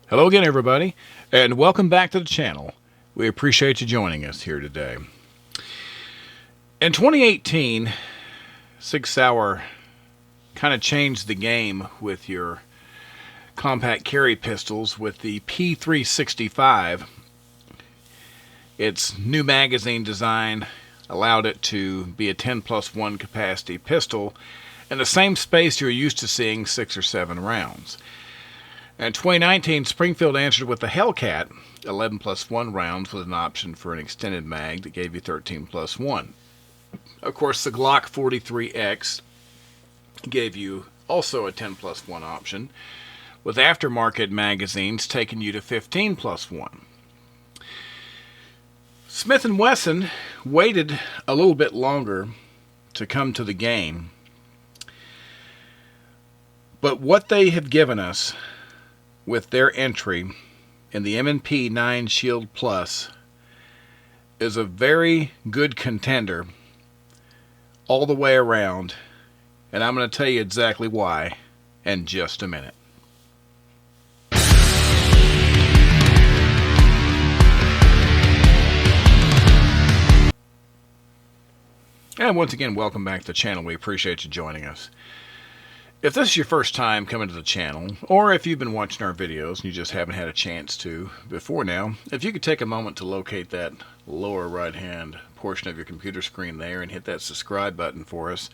Hello again, everybody, and welcome back to the channel. We appreciate you joining us here today. In 2018, Sig Sauer kind of changed the game with your compact carry pistols with the P365. Its new magazine design allowed it to be a 10+1 capacity pistol in the same space you're used to seeing 6 or 7 rounds. In 2019, Springfield answered with the Hellcat, 11+1 rounds with an option for an extended mag that gave you 13+1. Of course, the Glock 43X gave you also a 10+1 option, with aftermarket magazines taking you to 15+1. Smith & Wesson waited a little bit longer to come to the game, but what they have given us with their entry in the M&P9 Shield Plus is a very good contender all the way around, and I'm going to tell you exactly why in just a minute. And once again, welcome back to the channel. We appreciate you joining us. If this is your first time coming to the channel, or if you've been watching our videos and you just haven't had a chance to before now, if you could take a moment to locate that lower right hand portion of your computer screen there and hit that subscribe button for us.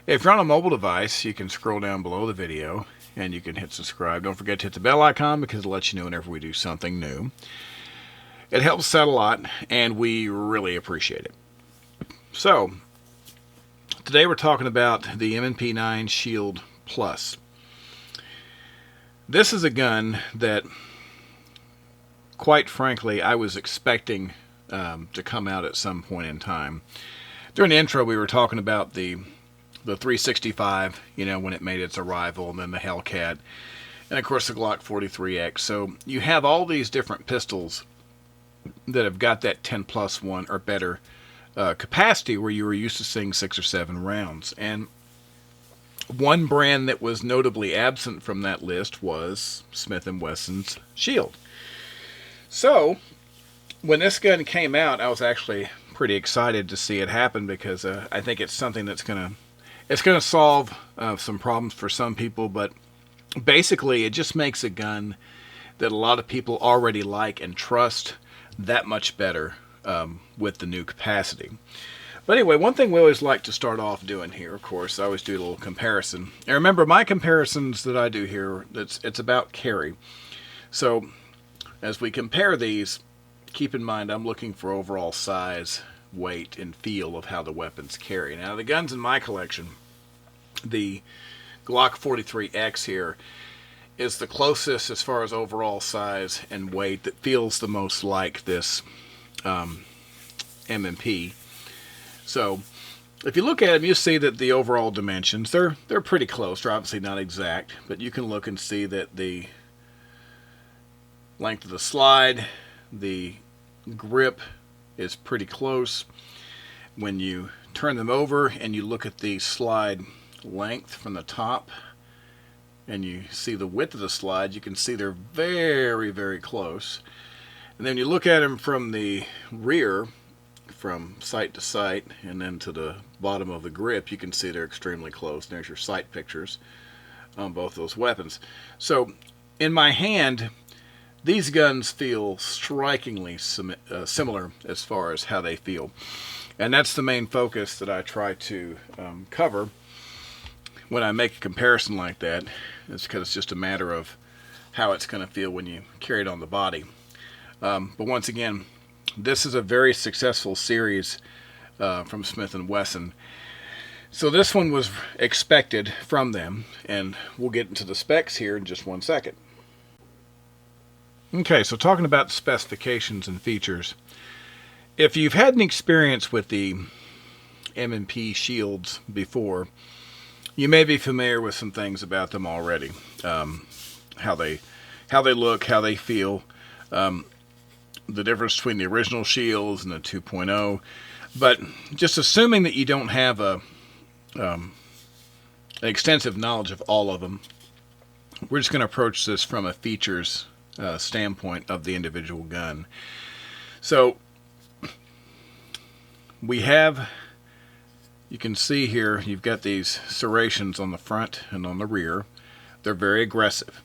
If you're on a mobile device, you can scroll down below the video and you can hit subscribe. Don't forget to hit the bell icon because it'll let you know whenever we do something new. It helps out a lot and we really appreciate it. So, today we're talking about the M&P9 Shield Plus. This is a gun that, quite frankly, I was expecting to come out at some point in time. During the intro, we were talking about the 365, when it made its arrival, and then the Hellcat, and of course the Glock 43X. So you have all these different pistols that have got that 10+1 or better capacity where you were used to seeing 6 or 7 rounds. And one brand that was notably absent from that list was Smith & Wesson's Shield. So when this gun came out, I was actually pretty excited to see it happen because I think it's something that's gonna solve some problems for some people, but basically it just makes a gun that a lot of people already like and trust that much better with the new capacity. But anyway, one thing we always like to start off doing here, of course, I always do a little comparison. And remember, my comparisons that I do here, it's about carry. So as we compare these, keep in mind I'm looking for overall size, weight, and feel of how the weapons carry. Now, the guns in my collection, the Glock 43X here, is the closest as far as overall size and weight that feels the most like this M&P. So if you look at them, you see that the overall dimensions, they're pretty close. They're obviously not exact, but you can look and see that the length of the slide, the grip is pretty close. When you turn them over and you look at the slide length from the top and you see the width of the slide, you can see they're very, very close. And then you look at them from the rear, from sight to sight, and then to the bottom of the grip, you can see they're extremely close. There's your sight pictures on both those weapons. So in my hand, these guns feel strikingly similar as far as how they feel. And that's the main focus that I try to cover when I make a comparison like that. It's because it's just a matter of how it's going to feel when you carry it on the body. But once again, this is a very successful series from Smith & Wesson. So this one was expected from them, and we'll get into the specs here in just one second. Okay, so talking about specifications and features. If you've had an experience with the M&P Shields before, you may be familiar with some things about them already. How they look, how they feel. The difference between the original Shields and the 2.0, but just assuming that you don't have an extensive knowledge of all of them, we're just going to approach this from a features standpoint of the individual gun. So we have, you can see here, you've got these serrations on the front and on the rear. They're very aggressive.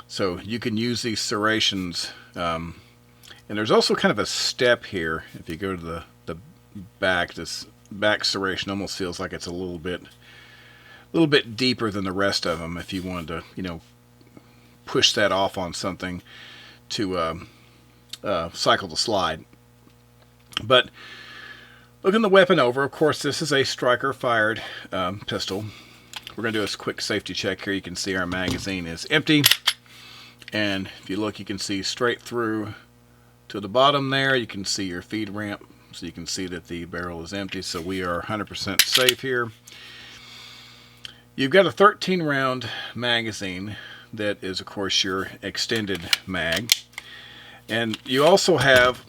So you can use these serrations, and there's also kind of a step here. If you go to the back, this back serration almost feels like it's a little bit deeper than the rest of them. If you wanted to, push that off on something to cycle the slide. But looking the weapon over, of course, this is a striker-fired pistol. We're going to do a quick safety check here. You can see our magazine is empty. And if you look, you can see straight through to the bottom there. You can see your feed ramp, so you can see that the barrel is empty. So we are 100% safe here. You've got a 13-round magazine that is, of course, your extended mag. And you also have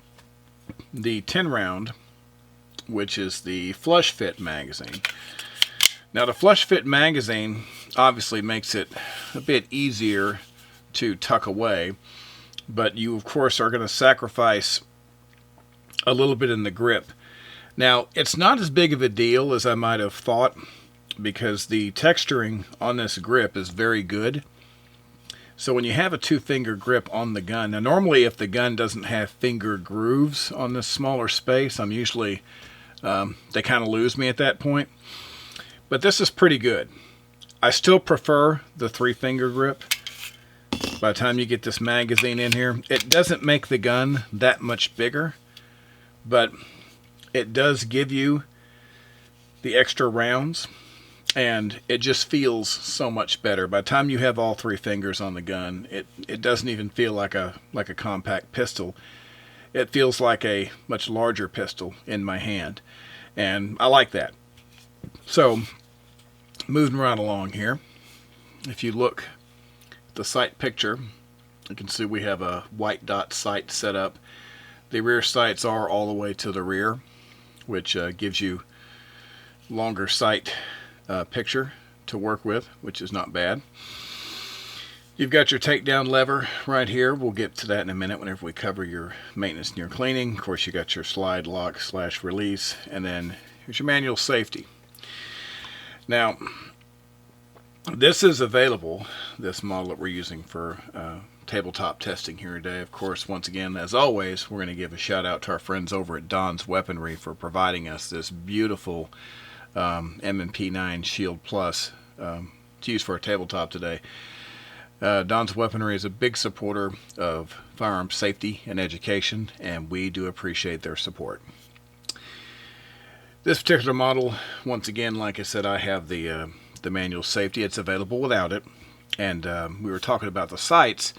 the 10-round, which is the flush fit magazine. Now, the flush fit magazine obviously makes it a bit easier to tuck away, but you, of course, are going to sacrifice a little bit in the grip. Now, it's not as big of a deal as I might have thought, because the texturing on this grip is very good. So when you have a 2-finger grip on the gun, now normally if the gun doesn't have finger grooves on this smaller space, I'm usually, they kind of lose me at that point. But this is pretty good. I still prefer the 3-finger grip. By the time you get this magazine in here, it doesn't make the gun that much bigger, but it does give you the extra rounds. And it just feels so much better. By the time you have all 3 fingers on the gun, it doesn't even feel like a compact pistol. It feels like a much larger pistol in my hand. And I like that. So, moving right along here. If you look at the sight picture, you can see we have a white dot sight set up. The rear sights are all the way to the rear, which gives you longer sight picture to work with, which is not bad. You've got your takedown lever right here. We'll get to that in a minute whenever we cover your maintenance and your cleaning. Of course, you got your slide lock / release, and then here's your manual safety. Now, this is available, this model that we're using for tabletop testing here today. Of course, once again, as always, we're going to give a shout out to our friends over at Don's Weaponry for providing us this beautiful M&P9 Shield Plus to use for a tabletop today. Don's Weaponry is a big supporter of firearm safety and education, and we do appreciate their support. This particular model, once again, like I said, I have the manual safety. It's available without it. And we were talking about the sights.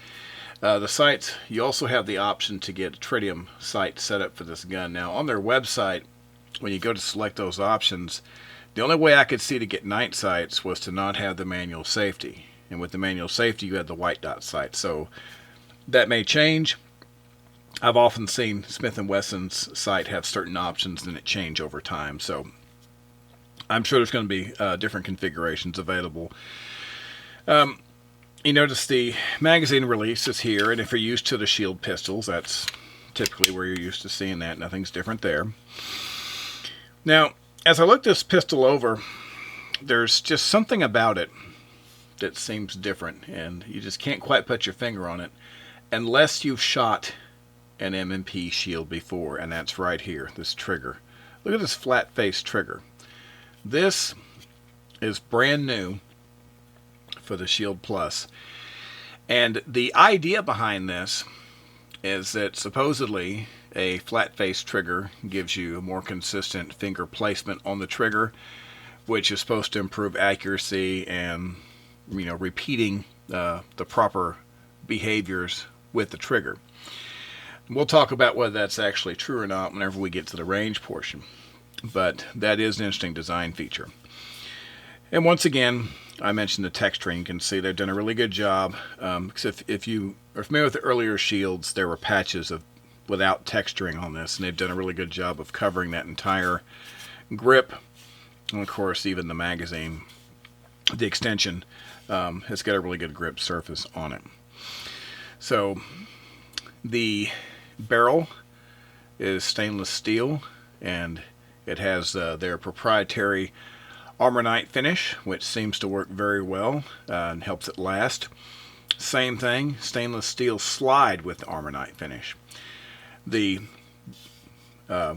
The sights, you also have the option to get a tritium sight set up for this gun. Now, on their website, when you go to select those options, the only way I could see to get night sights was to not have the manual safety. And with the manual safety, you had the white dot sight. So that may change. I've often seen Smith & Wesson's sight have certain options and it change over time. So I'm sure there's going to be different configurations available. You notice the magazine release is here, and if you're used to the Shield pistols, that's typically where you're used to seeing that. Nothing's different there. Now, as I look this pistol over, there's just something about it that seems different, and you just can't quite put your finger on it unless you've shot an M&P Shield before, and that's right here, this trigger. Look at this flat face trigger. This is brand new for the Shield Plus, and the idea behind this is that supposedly a flat face trigger gives you a more consistent finger placement on the trigger, which is supposed to improve accuracy and, you know, repeating the proper behaviors with the trigger. We'll talk about whether that's actually true or not whenever we get to the range portion, but that is an interesting design feature. And once again, I mentioned the texturing. You can see they've done a really good job. Because if you are familiar with the earlier Shields, there were patches of without texturing on this, and they've done a really good job of covering that entire grip. And of course, even the magazine, the extension, has got a really good grip surface on it. So the barrel is stainless steel, and it has their proprietary Armornite finish, which seems to work very well and helps it last. Same thing, stainless steel slide with the Armornite finish. The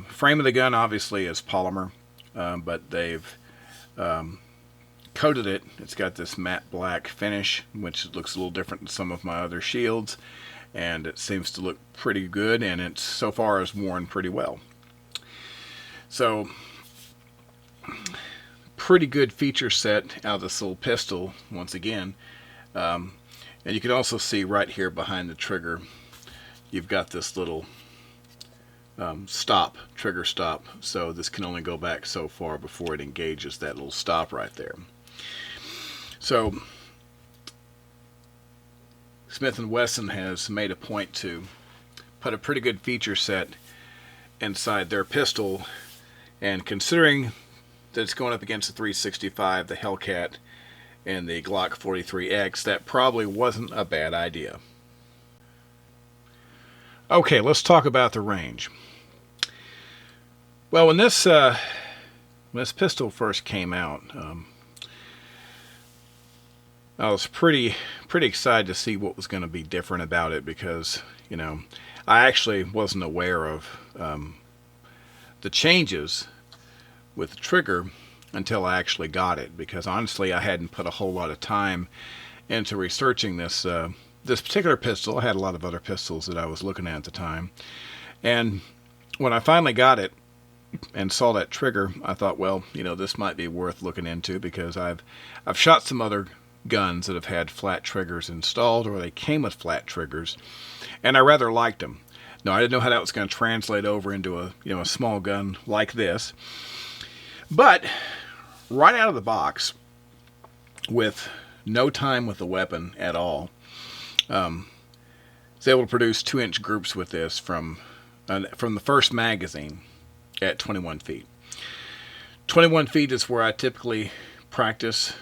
frame of the gun obviously is polymer, but they've coated it. It's got this matte black finish, which looks a little different than some of my other shields, and it seems to look pretty good, and it so far is worn pretty well. So pretty good feature set out of this little pistol once again. And you can also see right here behind the trigger, you've got this little trigger stop, so this can only go back so far before it engages that little stop right there. So Smith & Wesson has made a point to put a pretty good feature set inside their pistol, and considering that it's going up against the 365, the Hellcat, and the Glock 43X, that probably wasn't a bad idea. Okay, let's talk about the range. Well, when this pistol first came out, I was pretty excited to see what was going to be different about it, because, you know, I actually wasn't aware of the changes with the trigger until I actually got it, because honestly I hadn't put a whole lot of time into researching this particular pistol. I had a lot of other pistols that I was looking at the time, and when I finally got it and saw that trigger, I thought, well, you know, this might be worth looking into, because I've shot some other guns that have had flat triggers installed, or they came with flat triggers, and I rather liked them. Now, I didn't know how that was going to translate over into a small gun like this, but right out of the box, with no time with the weapon at all, I was able to produce 2-inch groups with this from the first magazine at 21 feet. 21 feet is where I typically practice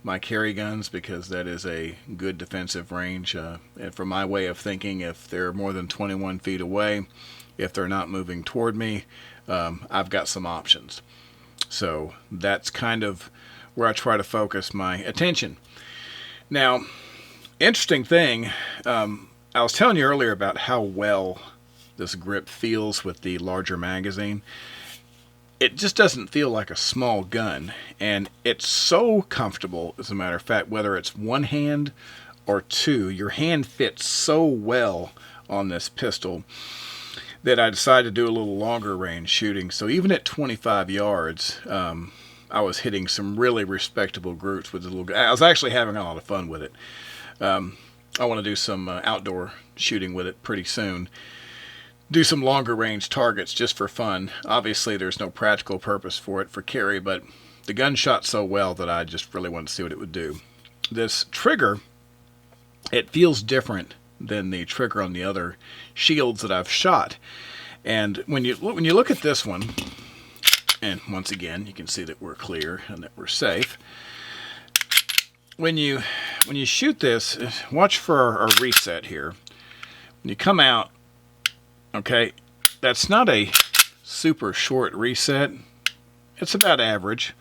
my carry guns, because that is a good defensive range. And from my way of thinking, if they're more than 21 feet away, if they're not moving toward me, I've got some options. So that's kind of where I try to focus my attention. Now, interesting thing, I was telling you earlier about how well this grip feels with the larger magazine. It just doesn't feel like a small gun, and it's so comfortable. As a matter of fact, whether it's one hand or two, your hand fits so well on this pistol that I decided to do a little longer range shooting. So even at 25 yards, I was hitting some really respectable groups with the little gun. I was actually having a lot of fun with it. I want to do some outdoor shooting with it pretty soon. Do some longer range targets just for fun. Obviously there's no practical purpose for it for carry, but the gun shot so well that I just really wanted to see what it would do. This trigger, it feels different than the trigger on the other shields that I've shot. And when you look at this one, and once again you can see that we're clear and that we're safe. When you shoot this, watch for our reset here. When you come out, okay, that's not a super short reset. It's about average,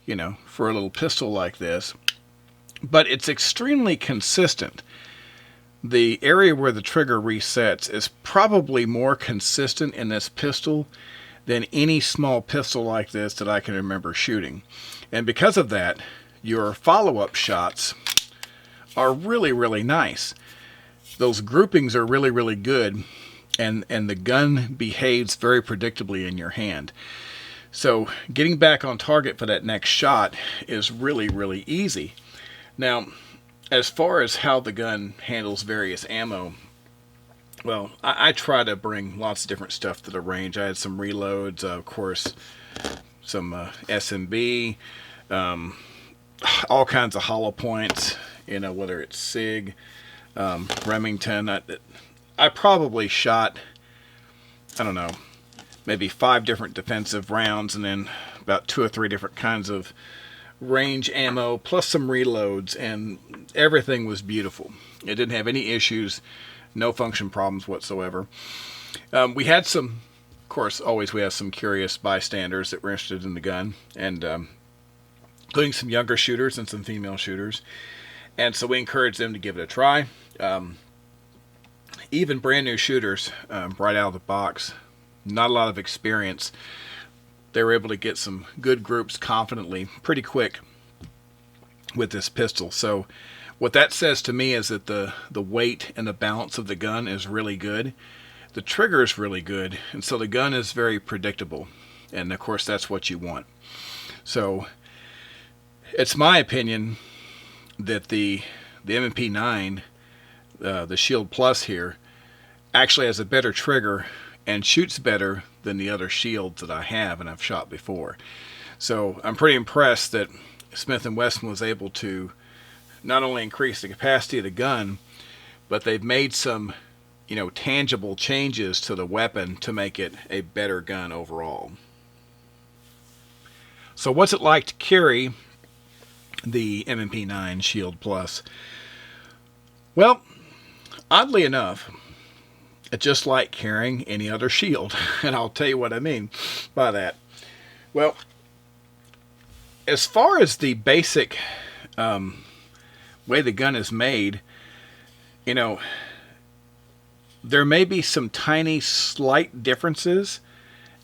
you know, for a little pistol like this. But it's extremely consistent. The area where the trigger resets is probably more consistent in this pistol than any small pistol like this that I can remember shooting. And because of that, your follow-up shots are really, really nice. Those groupings are really, really good. And the gun behaves very predictably in your hand. So getting back on target for that next shot is really, really easy. Now, as far as how the gun handles various ammo, well, I try to bring lots of different stuff to the range. I had some reloads, of course, some SMB, all kinds of hollow points, you know, whether it's SIG, Remington. I probably shot, I don't know, maybe 5 different defensive rounds, and then about 2 or 3 different kinds of range ammo plus some reloads, and everything was beautiful. It didn't have any issues, no function problems whatsoever. We had some, of course, always we have some curious bystanders that were interested in the gun, and including some younger shooters and some female shooters. And so we encouraged them to give it a try. Even brand new shooters, right out of the box, not a lot of experience, they were able to get some good groups confidently pretty quick with this pistol. So what that says to me is that the weight and the balance of the gun is really good. The trigger is really good, and so the gun is very predictable. And of course that's what you want. So it's my opinion that the M&P9, the Shield Plus here, actually has a better trigger and shoots better than the other shields that I have and I've shot before. So I'm pretty impressed that Smith & Wesson was able to not only increase the capacity of the gun, but they've made some, tangible changes to the weapon to make it a better gun overall. So what's it like to carry the M&P9 Shield Plus? Well, oddly enough, it's just like carrying any other shield, and I'll tell you what I mean by that. Well, as far as the basic way the gun is made, there may be some tiny slight differences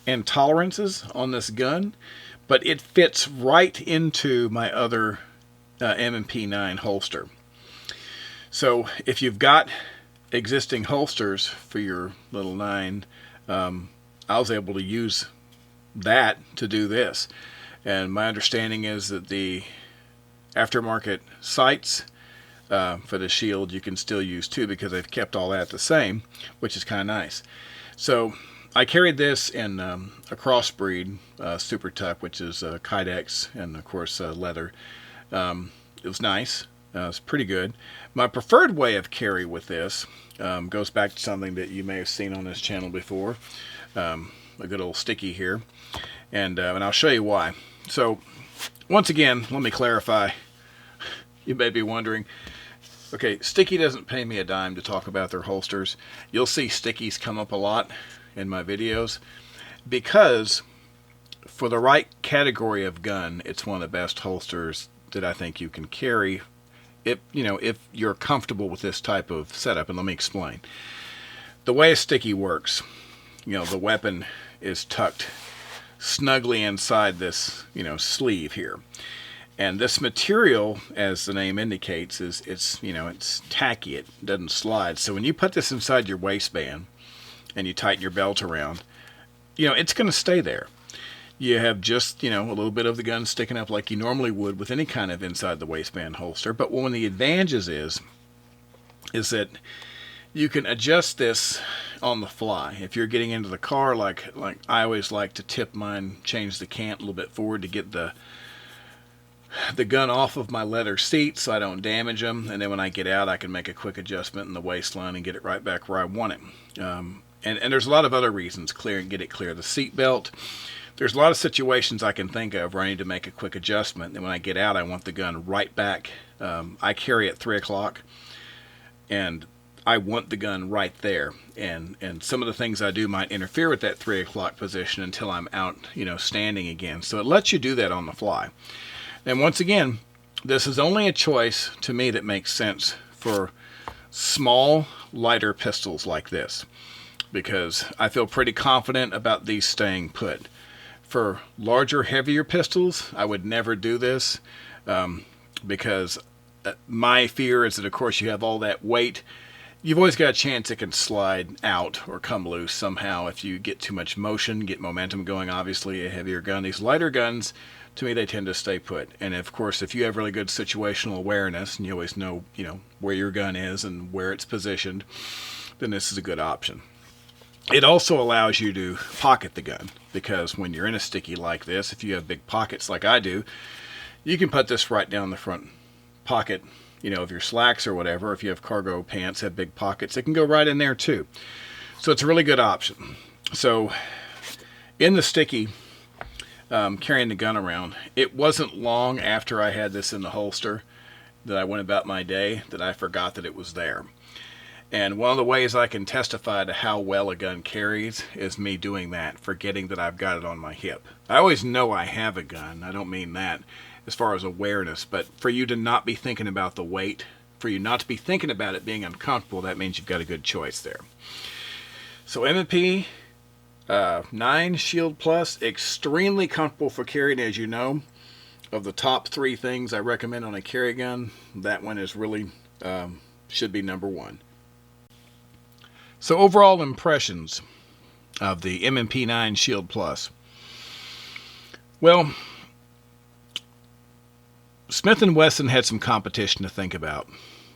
and tolerances on this gun, but it fits right into my other M&P9 holster. So if you've got existing holsters for your little 9, I was able to use that to do this. And my understanding is that the aftermarket sights for the Shield you can still use too, because they've kept all that the same, which is kind of nice. So I carried this in a crossbreed Super Tuck, which is Kydex and of course leather. It was nice. It's pretty good. My preferred way of carry with this goes back to something that you may have seen on this channel before, a good old sticky here, and I'll show you why. So once again, let me clarify. You may be wondering, okay, Sticky doesn't pay me a dime to talk about their holsters. You'll see Stickies come up a lot in my videos because for the right category of gun, it's one of the best holsters that I think you can carry if you're comfortable with this type of setup. And let me explain. The way a Sticky works, the weapon is tucked snugly inside this, sleeve here. And this material, as the name indicates, it's tacky. It doesn't slide. So when you put this inside your waistband and you tighten your belt around, it's going to stay there. You have just, a little bit of the gun sticking up like you normally would with any kind of inside the waistband holster. But one of the advantages is that you can adjust this on the fly. If you're getting into the car, like I always like to tip mine, change the cant a little bit forward to get the gun off of my leather seat so I don't damage them. And then when I get out, I can make a quick adjustment in the waistline and get it right back where I want it. And there's a lot of other reasons. Get it clear the seat belt. There's a lot of situations I can think of where I need to make a quick adjustment. And when I get out, I want the gun right back. I carry at 3 o'clock, and I want the gun right there. And some of the things I do might interfere with that 3 o'clock position until I'm out, standing again. So it lets you do that on the fly. And once again, this is only a choice to me that makes sense for small, lighter pistols like this, because I feel pretty confident about these staying put. For larger, heavier pistols, I would never do this because my fear is that, of course, you have all that weight. You've always got a chance it can slide out or come loose somehow if you get too much motion, get momentum going. Obviously, a heavier gun. These lighter guns, to me, they tend to stay put. And, of course, if you have really good situational awareness and you always know, where your gun is and where it's positioned, then this is a good option. It also allows you to pocket the gun, because when you're in a Sticky like this, if you have big pockets like I do, you can put this right down the front pocket, of your slacks or whatever. If you have cargo pants, have big pockets, it can go right in there too. So it's a really good option. So in the Sticky, carrying the gun around. It wasn't long after I had this in the holster that I went about my day that I forgot that it was there. And one of the ways I can testify to how well a gun carries is me doing that, forgetting that I've got it on my hip. I always know I have a gun. I don't mean that as far as awareness, but for you to not be thinking about the weight, for you not to be thinking about it being uncomfortable, that means you've got a good choice there. So M&P 9 Shield Plus, extremely comfortable for carrying, as you know. Of the top 3 things I recommend on a carry gun, that one is really should be number 1. So overall impressions of the M&P9 Shield Plus. Well, Smith & Wesson had some competition to think about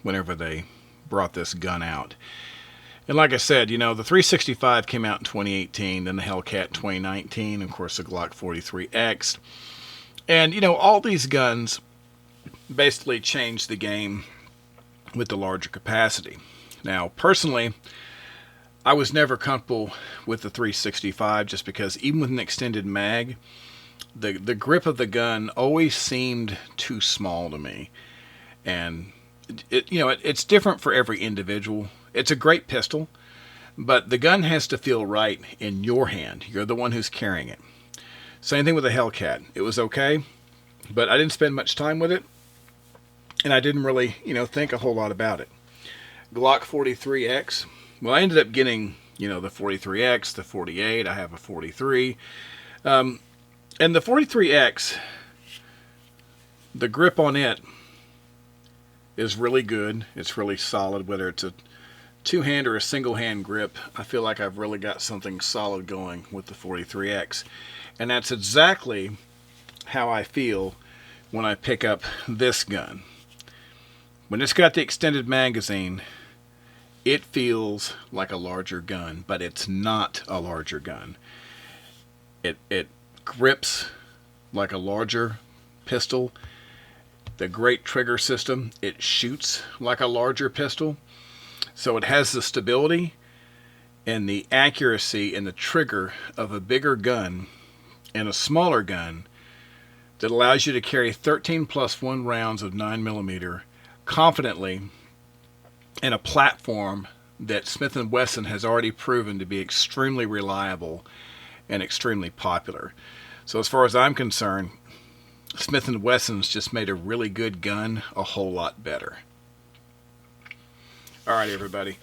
whenever they brought this gun out. And like I said, you know, the 365 came out in 2018, then the Hellcat in 2019, of course the Glock 43X. And, you know, all these guns basically changed the game with the larger capacity. Now, personally, I was never comfortable with the 365 just because even with an extended mag, the grip of the gun always seemed too small to me. And, it's different for every individual. It's a great pistol, but the gun has to feel right in your hand. You're the one who's carrying it. Same thing with the Hellcat. It was okay, but I didn't spend much time with it, and I didn't really, think a whole lot about it. Glock 43X. Well, I ended up getting, the 43X, the 48. I have a 43. And the 43X, the grip on it is really good. It's really solid, whether it's a two-hand or a single-hand grip. I feel like I've really got something solid going with the 43X. And that's exactly how I feel when I pick up this gun. When it's got the extended magazine, it feels like a larger gun, but it's not a larger gun. It grips like a larger pistol. The great trigger system, it shoots like a larger pistol. So it has the stability and the accuracy and the trigger of a bigger gun and a smaller gun that allows you to carry 13 plus 1 rounds of 9mm confidently in a platform that Smith & Wesson has already proven to be extremely reliable and extremely popular. So as far as I'm concerned, Smith & Wesson's just made a really good gun a whole lot better. Alright everybody,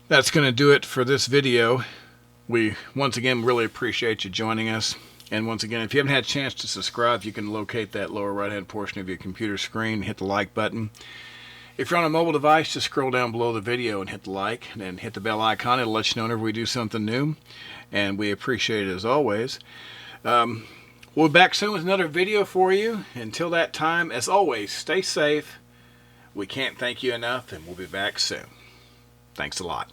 that's going to do it for this video. We once again really appreciate you joining us. And once again, if you haven't had a chance to subscribe, you can locate that lower right hand portion of your computer screen and hit the like button. If you're on a mobile device, just scroll down below the video and hit the like, and then hit the bell icon. It'll let you know whenever we do something new, and we appreciate it as always. We'll be back soon with another video for you. Until that time, as always, stay safe. We can't thank you enough, and we'll be back soon. Thanks a lot.